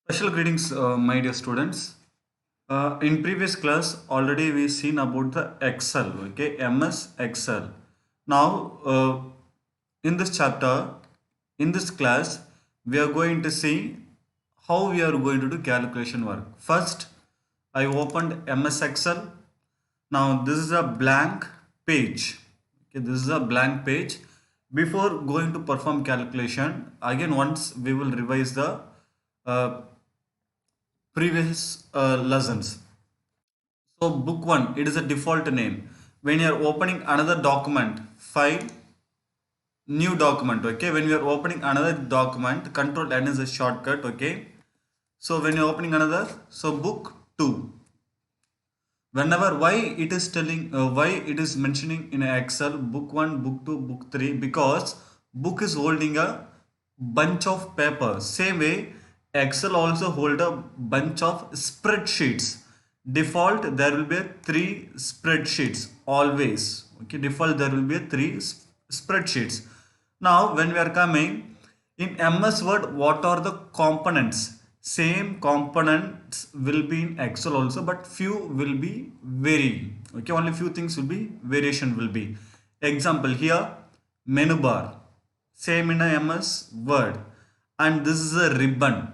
Special greetings, my dear students. In previous class, already we seen about the Excel, okay, MS Excel. Now, in this chapter, in this class, we are going to see how we are going to do calculation work. First, I opened MS Excel. Now, this is a blank page. Okay, this is a blank page. Before going to perform calculation, again once we will revise the uh, previous lessons. So book 1, it is a default name. When you are opening another document, file, new document, okay. When you are opening another document, control N is a shortcut, okay. So when you are opening another, so book 2. Whenever why it is telling why it is mentioning in Excel book 1, book 2, book 3, because book is holding a bunch of paper. Same way Excel also hold a bunch of spreadsheets. Default there will be three spreadsheets always, okay. Default there will be three spreadsheets. Now when we are coming in MS Word, what are the components? Same components will be in Excel also, but few will be varying, okay. Only few things will be variation will be. Example here, menu bar, same in a MS Word. And this is a ribbon,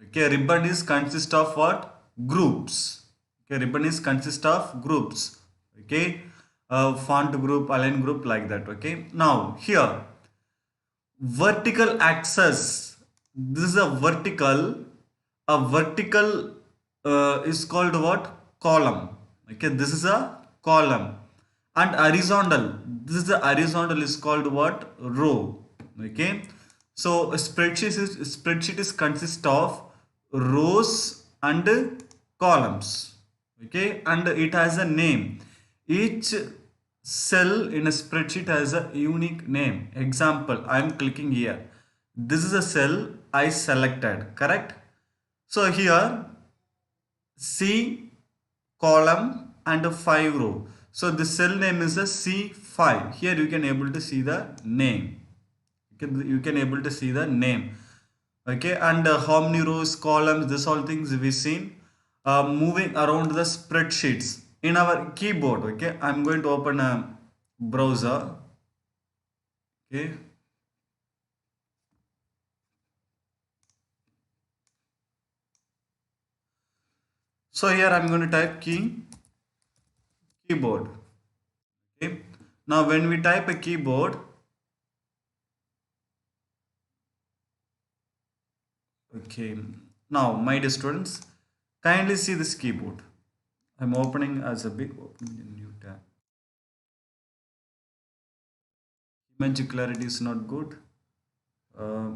okay. Ribbon is consist of what? Groups, okay. Ribbon is consist of groups, okay. Font group, align group, like that, okay. Now here, vertical axis, this is a vertical is called what? Column, okay. This is a column. And horizontal, this is the horizontal is called what? Row, okay. So a spreadsheet is consist of rows and columns, okay. And it has a name. Each cell in a spreadsheet has a unique name. Example, I am clicking here, this is a cell I selected, correct. So here C column and a 5 row. So the cell name is a C5. Here you can able to see the name. You can able to see the name. Okay, and how many rows, columns, this all things we seen. Moving around the spreadsheets in our keyboard. Okay, I'm going to open a browser. Okay. So here I'm going to type keyboard. Okay. Now when we type a keyboard, okay. Now my dear students, kindly see this keyboard. I'm opening as a big opening a new tab. Image clarity is not good. Uh,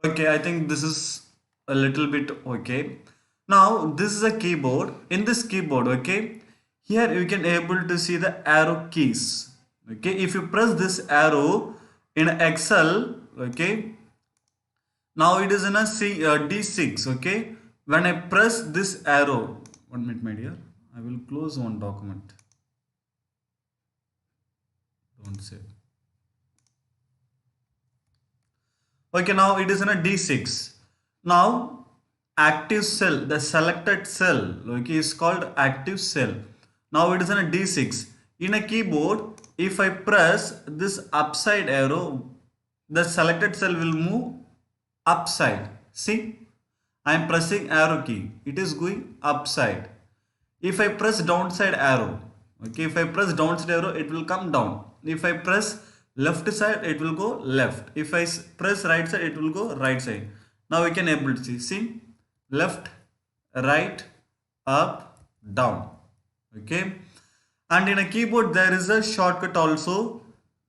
okay, I think this is a little bit okay. Now this is a keyboard. In this keyboard, okay, here you can able to see the arrow keys. Okay, if you press this arrow in Excel, okay, now it is in a D6, okay. When I press this arrow, 1 minute, my dear, I will close one document. Don't say. Okay, now it is in a D6. Now active cell, the selected cell, okay, is called active cell. Now it is in a D6. In a keyboard, if I press this upside arrow, the selected cell will move upside. See, I am pressing arrow key, it is going upside. If I press downside arrow, okay, if I press downside arrow, it will come down. If I press left side, it will go left. If I press right side, it will go right side. Now we can able to see left, right, up, down, okay. And in a keyboard there is a shortcut also,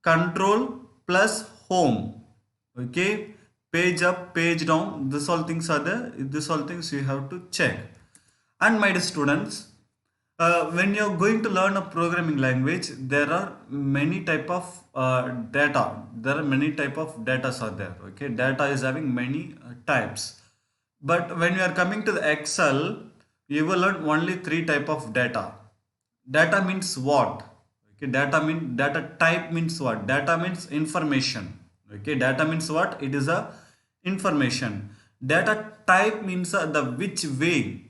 control plus home, okay. Page up, page down, this all things are there. This all things you have to check. And my dear students, When you're going to learn a programming language, there are many type of data. There are many type of data are there. Okay, data is having many types. But when you are coming to the Excel, you will learn only three type of data. Data means what? Okay, data type means what? Data means information. Okay, data means what? It is a information. Data type means the which way.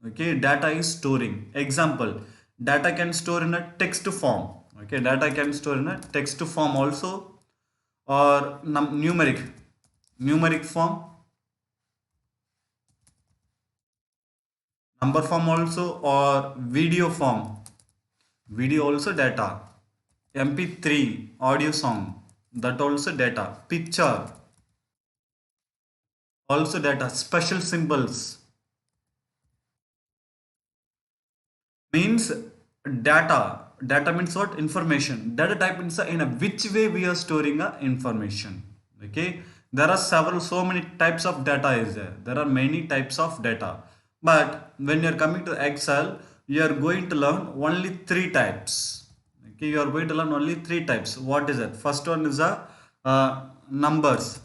Okay, data is storing. Example, data can store in a text form. Okay, data can store in a text form also, or numeric form, number form also, or video form. Video also data. MP3 audio song, that also data. Picture also data. Special symbols means data. Data means what? Information. Data type means in a which way we are storing a information. Okay, there are so many types of data is there. There are many types of data, but when you are coming to Excel, you are going to learn only three types. Okay, you are going to learn only three types. What is it? First one is a numbers.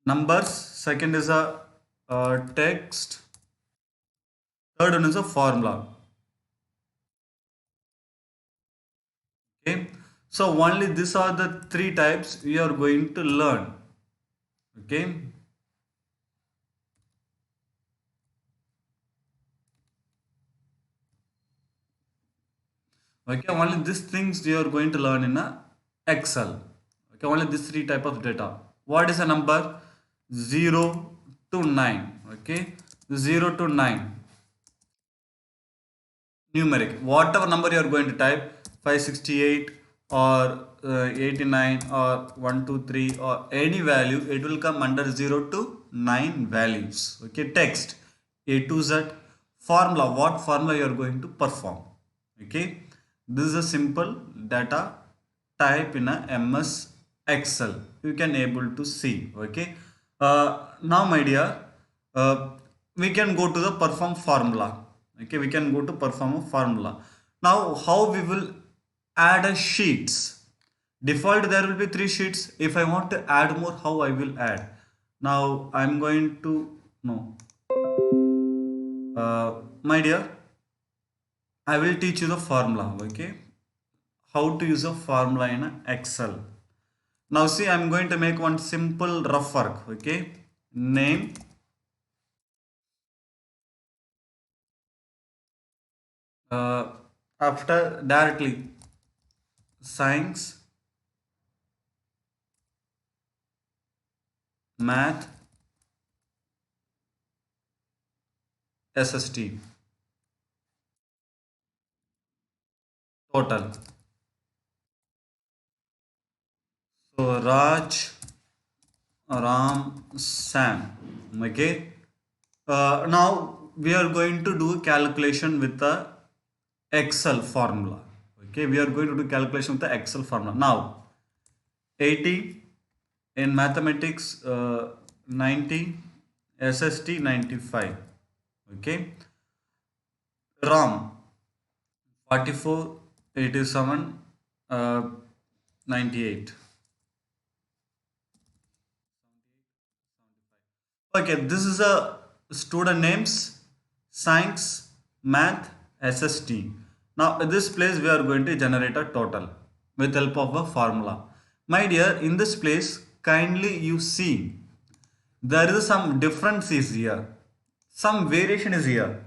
Numbers. Second is a text. Third one is a formula. Okay, so only these are the three types you are going to learn. Okay, okay, only these things you are going to learn in a Excel. Okay, only this three type of data. What is a number? 0 to 9. Okay, 0 to 9 numeric. Whatever number you are going to type, 568 or 89 or 123 or any value, it will come under 0 to 9 values. Okay, text A to Z. Formula, what formula you are going to perform. Okay, this is a simple data type in a MS Excel. You can able to see. Okay, now my dear, uh, we can go to the perform formula. Okay, we can go to perform a formula. Now how we will add a sheets? Default there will be three sheets. If I want to add more, how I will add? Now I'm going to no, my dear, I will teach you the formula. Okay, how to use a formula in a Excel. Now see, I'm going to make one simple rough work. Okay, name, after directly science, math, SST, total. So Raj, Ram, Sam. Okay. Now we are going to do calculation with the Excel formula. Okay, we are going to do calculation with the Excel formula. Now 80 in mathematics, 90, SST 95. Okay, RAM 44, 87, 98. Okay, this is a student names, science, math, SST. Now, in this place, we are going to generate a total with help of a formula. My dear, in this place, kindly you see there is some difference is here. Some variation is here.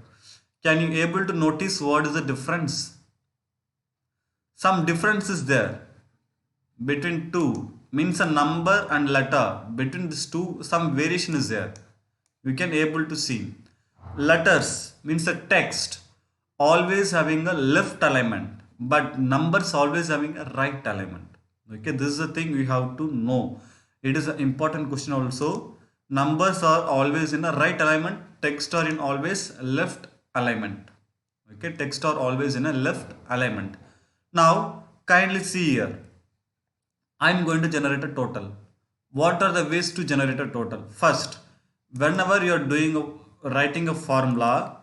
Can you able to notice what is the difference? Some difference is there between two, means a number and letter. Between these two, some variation is there. You can able to see. Letters means a text always having a left alignment, but numbers always having a right alignment. Okay, this is the thing we have to know. It is an important question also. Numbers are always in a right alignment, text are in always left alignment. Okay, text are always in a left alignment. Now kindly see here, I'm going to generate a total. What are the ways to generate a total? First, whenever you are doing writing a formula,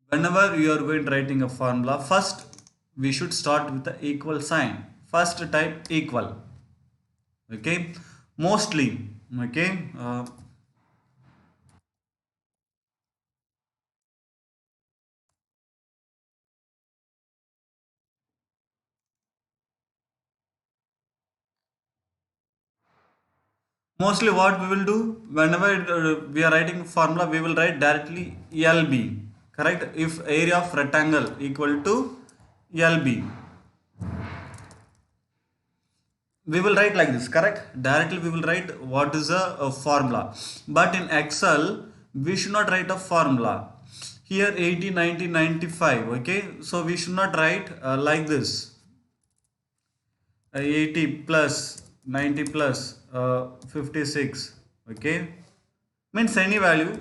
Whenever you are going to writing a formula, first we should start with the equal sign. First type equal. Okay, mostly. Okay, mostly what we will do whenever we are writing formula, we will write directly LB. Correct? If area of rectangle equal to LB, we will write like this. Correct? Directly we will write what is a formula. But in Excel we should not write a formula. Here 80, 90, 95. Okay, so we should not write like this. 80 plus 90 plus 56. Okay, means any value.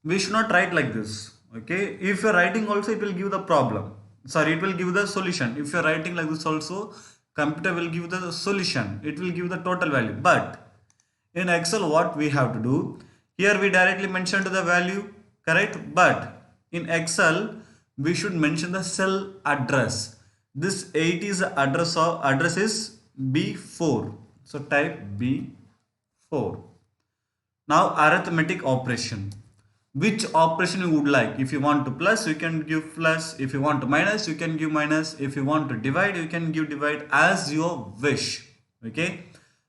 We should not write like this. Okay, if you're writing also, it will give the problem, sorry, it will give the solution. If you're writing like this also, computer will give the solution, it will give the total value. But in Excel what we have to do, here we directly mention to the value. Correct? But in Excel we should mention the cell address. This 8 is the address is B4, so type B4. Now arithmetic operation. Which operation you would like? If you want to plus, you can give plus. If you want to minus, you can give minus. If you want to divide, you can give divide as your wish. Okay.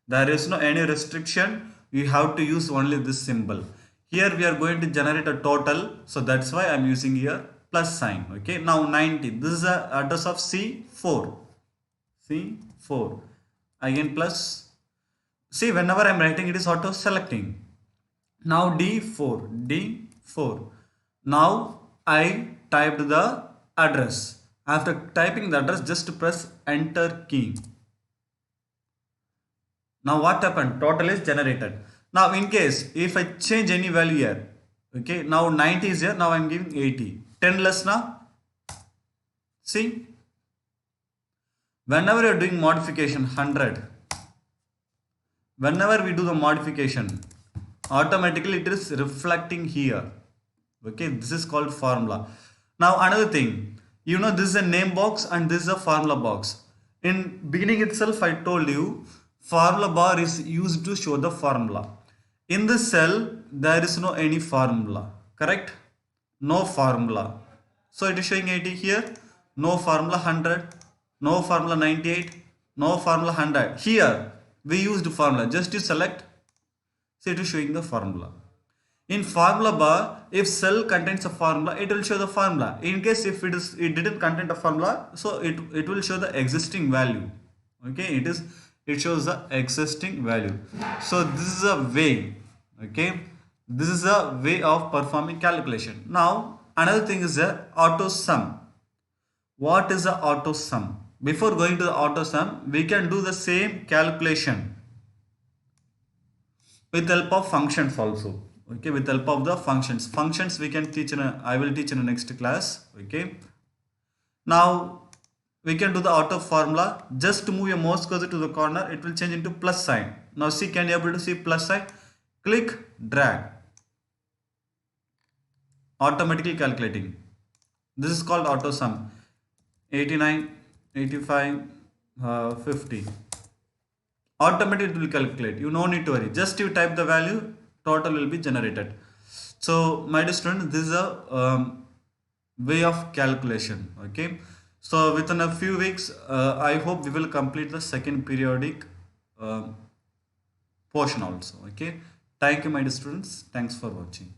There is no any restriction. You have to use only this symbol. Here we are going to generate a total. So that's why I am using here plus sign. Okay. Now 90. This is the address of C4. C4. Again plus. See, whenever I am writing, it is auto selecting. Now D4. Now I typed the address. After typing the address, just press enter key. Now what happened? Total is generated. Now in case if I change any value here, okay, now 90 is here, now I am giving 80. 10 less now. See, whenever you are doing modification 100, whenever we do the modification, automatically it is reflecting here. Okay, this is called formula. Now another thing, you know, this is a name box and this is a formula box. In beginning itself I told you formula bar is used to show the formula. In this cell there is no any formula. Correct? No formula. So it is showing 80 here. No formula 100. No formula 98. No formula 100. Here we used formula. Just you select. So it is showing the formula. In formula bar, if cell contains a formula, it will show the formula. In case if it didn't contain a formula, so it will show the existing value. Okay, it shows the existing value. So this is a way. Okay, this is a way of performing calculation. Now another thing is the auto sum. What is the auto sum? Before going to the auto sum, we can do the same calculation with the help of functions also. Okay, with the help of the functions we can teach I will teach in the next class. Okay, now we can do the auto formula. Just to move your mouse cursor to the corner, it will change into plus sign. Now see, can you able to see plus sign? Click, drag, automatically calculating. This is called auto sum. 89, 85, 50. Automatically it will calculate. You no need to worry. Just you type the value, total will be generated. So my dear student, this is a way of calculation. Okay. So within a few weeks, I hope we will complete the second periodic portion also. Okay. Thank you, my dear students. Thanks for watching.